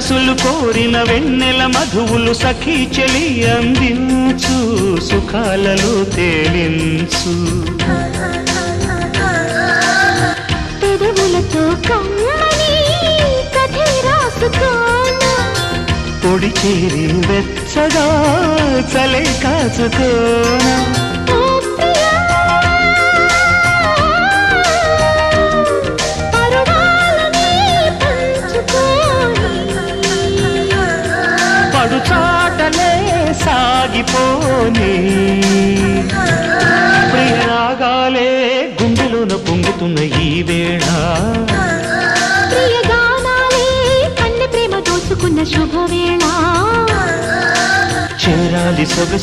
సొగసులు కోరిన వెన్నెల మధువులు సఖీ చెలి అందించు సుఖాలలో తేలించు పెదవులతో కమ్మని కథే రాసుకోనా పొడి చేరి వెచ్చగా చలే కాచుకోనా చాటలే సాగిపోని ప్రియరాగాలే గుండెలోన పొంగుతున్న ఈ వేళ ప్రియగానాలే కన్నె ప్రేమ దోచుకున్న శుభవేళ చేరాలి సొగసు